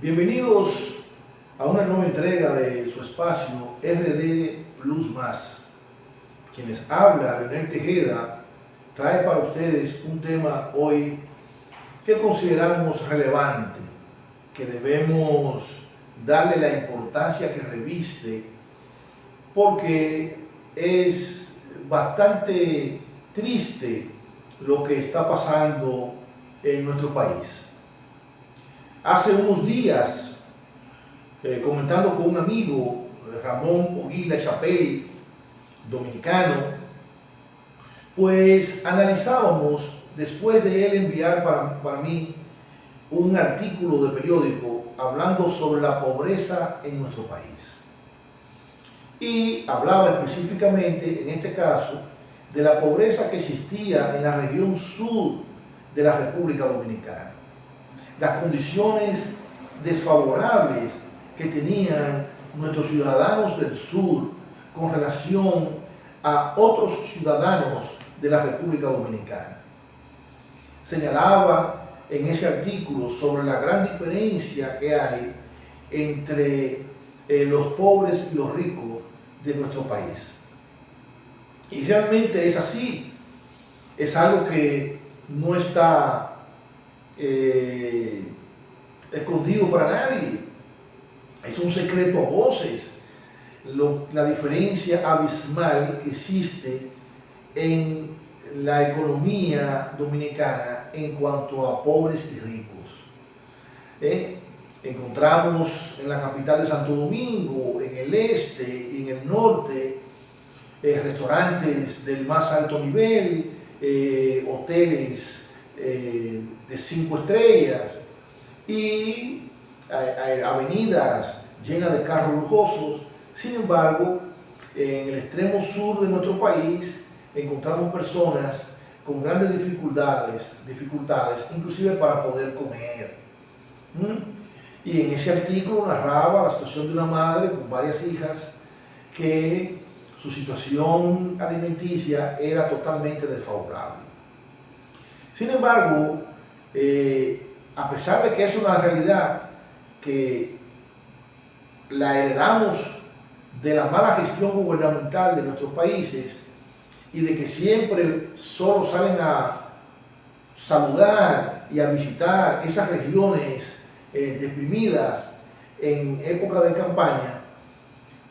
Bienvenidos a una nueva entrega de su espacio RD Plus Más. Quienes habla, Leonel Tejeda, trae para ustedes un tema hoy que consideramos relevante, que debemos darle la importancia que reviste, porque es bastante triste lo que está pasando en nuestro país. Hace unos días, comentando con un amigo, Ramón Oguila Chapey, dominicano, pues analizábamos, después de él enviar para mí un artículo de periódico hablando sobre la pobreza en nuestro país. Y hablaba específicamente, en este caso, de la pobreza que existía en la región sur de la República Dominicana. Las condiciones desfavorables que tenían nuestros ciudadanos del sur con relación a otros ciudadanos de la República Dominicana. Señalaba en ese artículo sobre la gran diferencia que hay entre los pobres y los ricos de nuestro país. Y realmente es así. Es algo que no está escondido para nadie. Es un secreto a voces la diferencia abismal que existe en la economía dominicana en cuanto a pobres y ricos. Encontramos en la capital de Santo Domingo, en el este y en el norte, restaurantes del más alto nivel, hoteles de 5 estrellas y avenidas llenas de carros lujosos. Sin embargo, en el extremo sur de nuestro país encontramos personas con grandes dificultades inclusive para poder comer. Y en ese artículo narraba la situación de una madre con varias hijas que su situación alimenticia era totalmente desfavorable. Sin embargo, a pesar de que es una realidad que la heredamos de la mala gestión gubernamental de nuestros países y de que siempre solo salen a saludar y a visitar esas regiones deprimidas en época de campaña,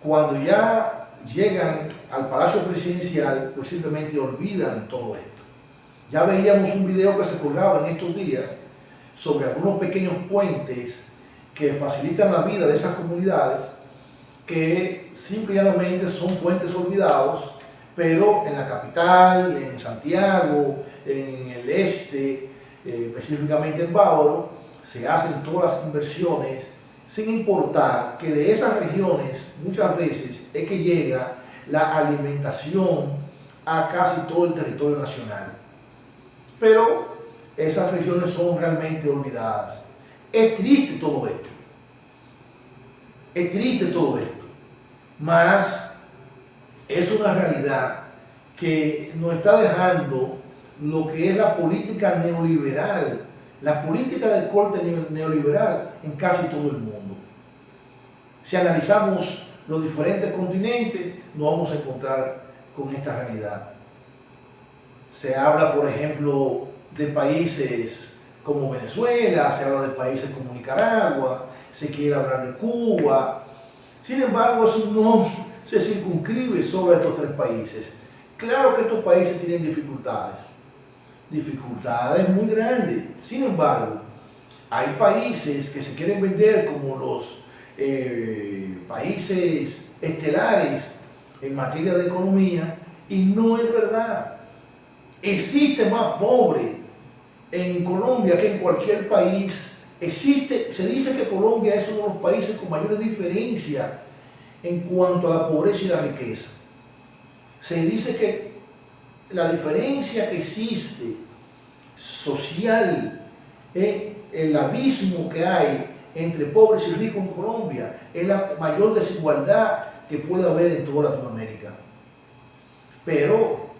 cuando ya llegan al Palacio Presidencial, pues simplemente olvidan todo esto. Ya veíamos un video que se colgaba en estos días sobre algunos pequeños puentes que facilitan la vida de esas comunidades, que simplemente son puentes olvidados, pero en la capital, en Santiago, en el este, específicamente en Bávaro, se hacen todas las inversiones, sin importar que de esas regiones muchas veces es que llega la alimentación a casi todo el territorio nacional. Pero esas regiones son realmente olvidadas. Es triste todo esto. Es triste todo esto. Mas es una realidad que nos está dejando lo que es la política neoliberal, la política del corte neoliberal en casi todo el mundo. Si analizamos los diferentes continentes, nos vamos a encontrar con esta realidad. Se habla, por ejemplo, de países como Venezuela, se habla de países como Nicaragua, se quiere hablar de Cuba. Sin embargo, eso no se circunscribe solo a estos 3 países. Claro que estos países tienen dificultades muy grandes. Sin embargo, hay países que se quieren vender como los países estelares en materia de economía, y no es verdad. Existe más pobre en Colombia que en cualquier país. Se dice que Colombia es uno de los países con mayores diferencias en cuanto a la pobreza y la riqueza. Se dice que la diferencia que existe social, el abismo que hay entre pobres y ricos en Colombia, es la mayor desigualdad que puede haber en toda Latinoamérica. Pero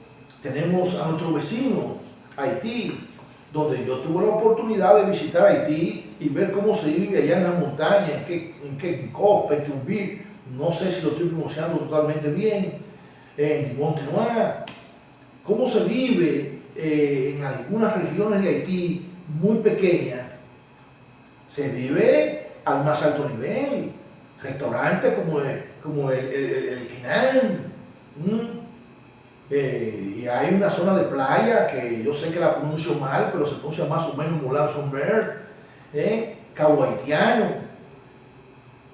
tenemos a nuestro vecino, Haití, donde yo tuve la oportunidad de visitar Haití y ver cómo se vive allá en las montañas, en Petionville, no sé si lo estoy pronunciando totalmente bien, en Montenoir, cómo se vive en algunas regiones de Haití muy pequeñas, se vive al más alto nivel, restaurantes como el Quinan, y hay una zona de playa que yo sé que la pronuncio mal, pero se pronuncia más o menos Moulin Sommer, Cahuaitiano,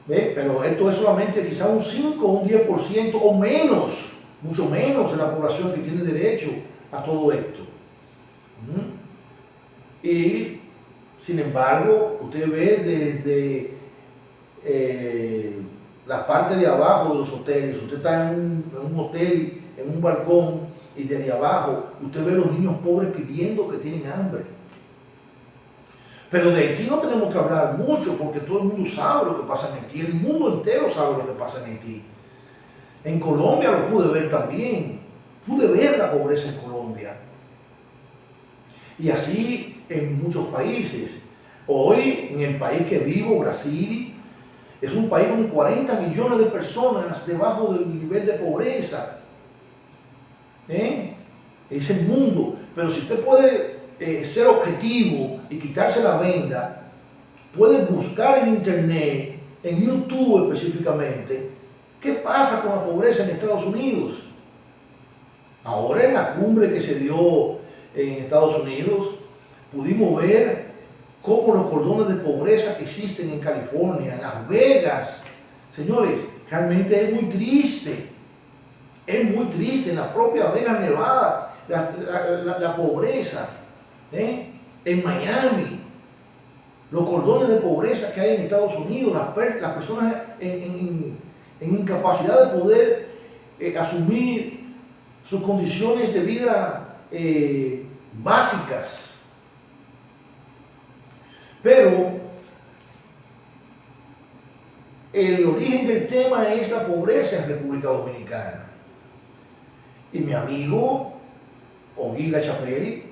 pero esto es solamente quizá un 5 o un 10% o menos, mucho menos de la población que tiene derecho a todo esto. Y sin embargo, usted ve desde la parte de abajo de los hoteles, usted está en un hotel, en un balcón, y desde abajo usted ve a los niños pobres pidiendo que tienen hambre. Pero de Haití no tenemos que hablar mucho porque todo el mundo sabe lo que pasa en Haití, el mundo entero sabe lo que pasa en Haití. En Colombia lo pude ver también, pude ver la pobreza en Colombia. Y así en muchos países. Hoy, en el país que vivo, Brasil, es un país con 40 millones de personas debajo del nivel de pobreza. Es el mundo. Pero si usted puede ser objetivo y quitarse la venda, puede buscar en internet, en YouTube específicamente, qué pasa con la pobreza en Estados Unidos. Ahora en la cumbre que se dio en Estados Unidos, pudimos ver cómo los cordones de pobreza que existen en California, en Las Vegas, señores, realmente es muy triste. Es muy triste en la propia Vegas, Nevada, la pobreza. En Miami, los cordones de pobreza que hay en Estados Unidos, las personas en incapacidad de poder asumir sus condiciones de vida básicas. Pero el origen del tema es la pobreza en República Dominicana. Y mi amigo Ogui Lachapelle,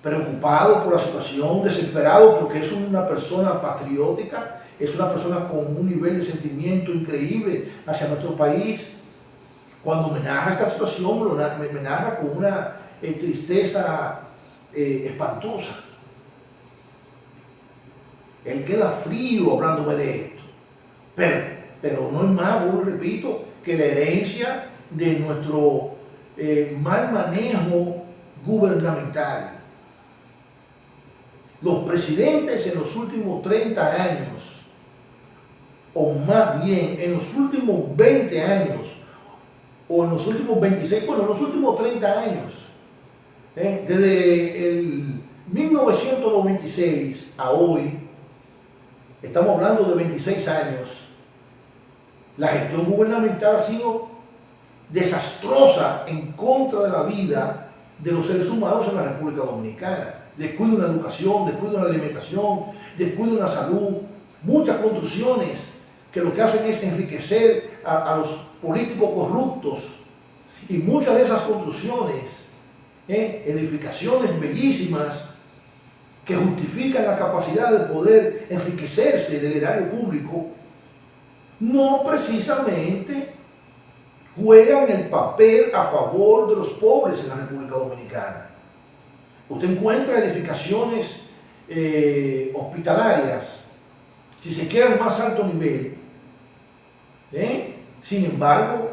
preocupado por la situación, desesperado porque es una persona patriótica, es una persona con un nivel de sentimiento increíble hacia nuestro país. Cuando me narra esta situación, me narra con una tristeza espantosa. Él queda frío hablándome de esto. Pero no es más, vuelvo y repito, que la herencia de nuestro mal manejo gubernamental. Los presidentes en los últimos 30 años, o más bien en los últimos 20 años, o en los últimos 26, bueno, en los últimos 30 años, desde el 1996 a hoy, estamos hablando de 26 años, la gestión gubernamental ha sido desastrosa en contra de la vida de los seres humanos en la República Dominicana. Descuido en la educación, descuido en la alimentación, descuido en la salud, muchas construcciones que lo que hacen es enriquecer a los políticos corruptos, y muchas de esas construcciones, edificaciones bellísimas que justifican la capacidad de poder enriquecerse del erario público, no precisamente juegan el papel a favor de los pobres en la República Dominicana. Usted encuentra edificaciones hospitalarias, si se quiere al más alto nivel, sin embargo,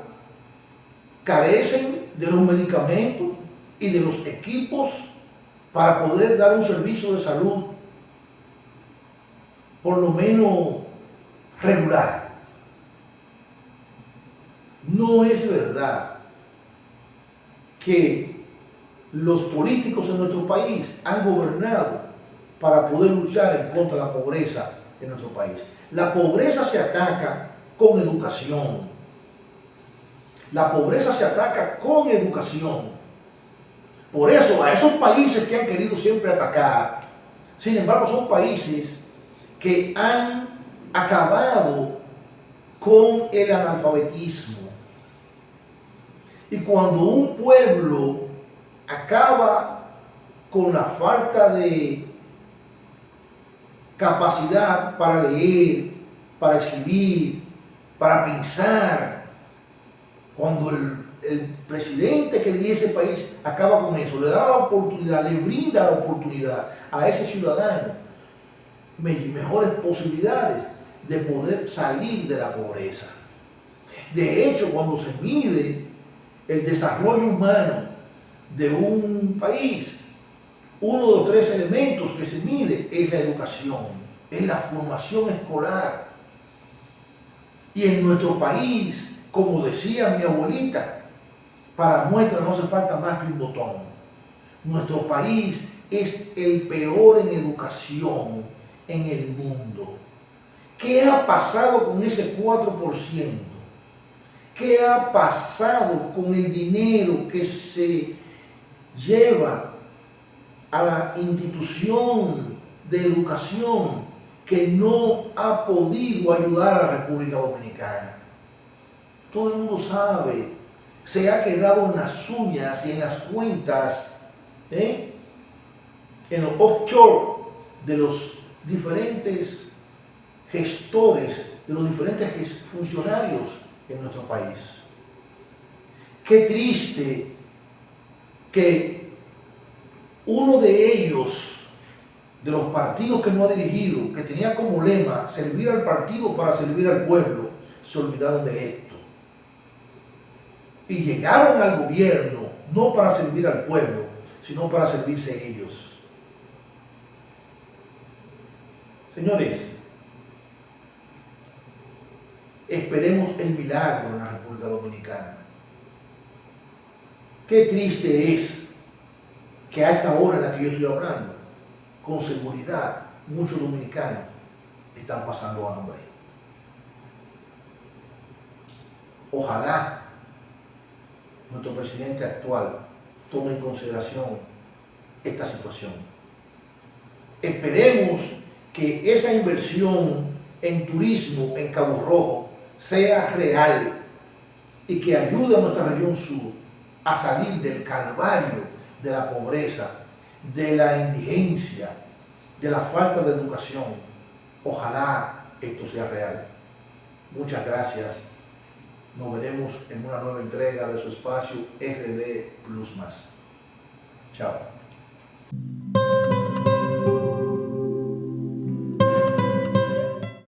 carecen de los medicamentos y de los equipos para poder dar un servicio de salud por lo menos regular. No es verdad que los políticos en nuestro país han gobernado para poder luchar en contra de la pobreza en nuestro país. La pobreza se ataca con educación. La pobreza se ataca con educación. Por eso, a esos países que han querido siempre atacar, sin embargo, son países que han acabado con el analfabetismo. Y cuando un pueblo acaba con la falta de capacidad para leer, para escribir, para pensar. Cuando el presidente que dirige ese país acaba con eso, le da la oportunidad, le brinda la oportunidad a ese ciudadano mejores posibilidades de poder salir de la pobreza. De hecho, cuando se mide el desarrollo humano de un país, uno de los 3 elementos que se mide es la educación, es la formación escolar. Y en nuestro país, como decía mi abuelita, para muestra no hace falta más que un botón. Nuestro país es el peor en educación en el mundo. ¿Qué ha pasado con ese 4%? ¿Qué ha pasado con el dinero que se lleva a la institución de educación que no ha podido ayudar a la República Dominicana? Todo el mundo sabe, se ha quedado en las uñas y en las cuentas, en los offshore de los diferentes gestores, de los diferentes funcionarios en nuestro país. Qué triste que uno de ellos, de los partidos que no ha dirigido, que tenía como lema servir al partido para servir al pueblo, se olvidaron de esto. Y llegaron al gobierno no para servir al pueblo, sino para servirse ellos. Señores, esperemos el milagro en la República Dominicana. Qué triste es que a esta hora en la que yo estoy hablando, con seguridad, muchos dominicanos están pasando hambre. Ojalá nuestro presidente actual tome en consideración esta situación. Esperemos que esa inversión en turismo en Cabo Rojo sea real y que ayude a nuestra región sur a salir del calvario de la pobreza, de la indigencia, de la falta de educación. Ojalá esto sea real. Muchas gracias. Nos veremos en una nueva entrega de su espacio RD Plus Más. Chao.